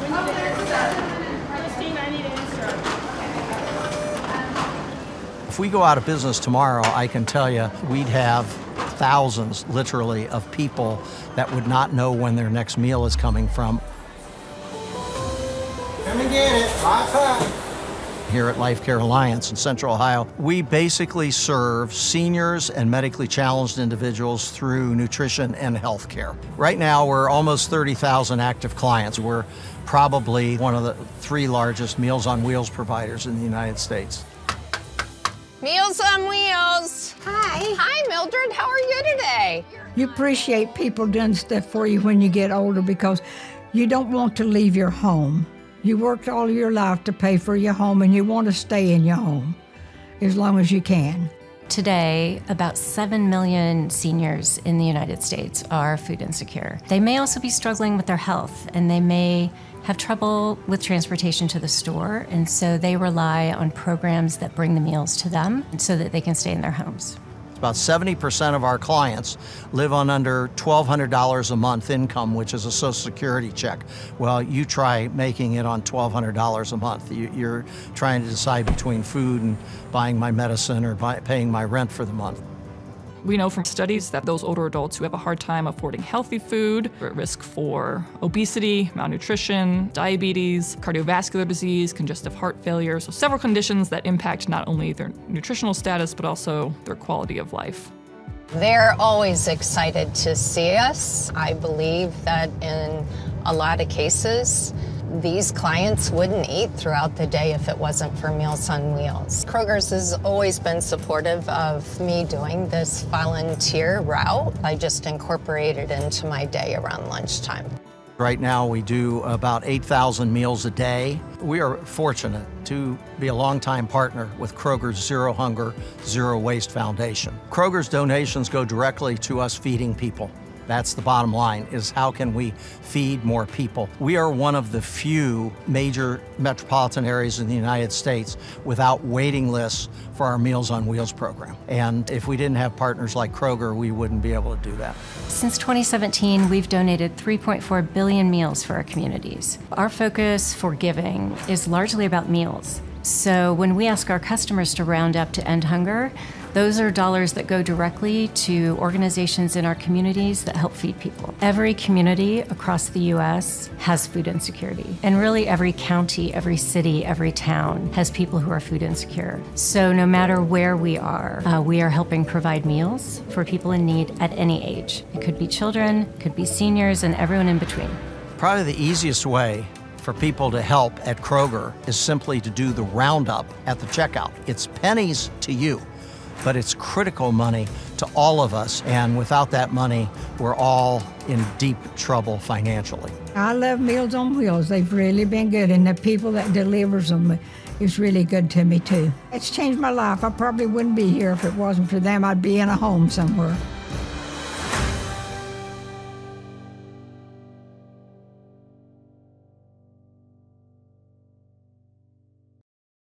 Christine, I need an insert. If we go out of business tomorrow, I can tell you we'd have thousands, literally, of people that would not know when their next meal is coming from. Come and get it, high five. Here at LifeCare Alliance in Central Ohio, we basically serve seniors and medically challenged individuals through nutrition and health care. Right now, we're almost 30,000 active clients. We're probably one of the 3 largest Meals on Wheels providers in the United States. Meals on Wheels. Hi. Hi, Mildred. How are you today? You appreciate people doing stuff for you when you get older because you don't want to leave your home. You worked all your life to pay for your home, and you want to stay in your home as long as you can. Today, about 7 million seniors in the United States are food insecure. They may also be struggling with their health, and they may have trouble with transportation to the store, and so they rely on programs that bring the meals to them so that they can stay in their homes. About 70% of our clients live on under $1,200 a month income, which is a Social Security check. Well, you try making it on $1,200 a month. You're trying to decide between food and buying my medicine or paying my rent for the month. We know from studies that those older adults who have a hard time affording healthy food are at risk for obesity, malnutrition, diabetes, cardiovascular disease, congestive heart failure, so several conditions that impact not only their nutritional status, but also their quality of life. They're always excited to see us. I believe that in a lot of cases, these clients wouldn't eat throughout the day if it wasn't for Meals on Wheels. Kroger's has always been supportive of me doing this volunteer route. I just incorporate it into my day around lunchtime. Right now, we do about 8,000 meals a day. We are fortunate to be a longtime partner with Kroger's Zero Hunger, Zero Waste Foundation. Kroger's donations go directly to us feeding people. That's the bottom line, is how can we feed more people? We are one of the few major metropolitan areas in the United States without waiting lists for our Meals on Wheels program. And if we didn't have partners like Kroger, we wouldn't be able to do that. Since 2017, we've donated 3.4 billion meals for our communities. Our focus for giving is largely about meals. So when we ask our customers to round up to end hunger, those are dollars that go directly to organizations in our communities that help feed people. Every community across the U.S. has food insecurity. And really every county, every city, every town has people who are food insecure. So no matter where we are helping provide meals for people in need at any age. It could be children, it could be seniors, and everyone in between. Probably the easiest way for people to help at Kroger is simply to do the roundup at the checkout. It's pennies to you, but it's critical money to all of us, and without that money, we're all in deep trouble financially. I love Meals on Wheels. They've really been good, and the people that delivers them is really good to me too. It's changed my life. I probably wouldn't be here if it wasn't for them. I'd be in a home somewhere.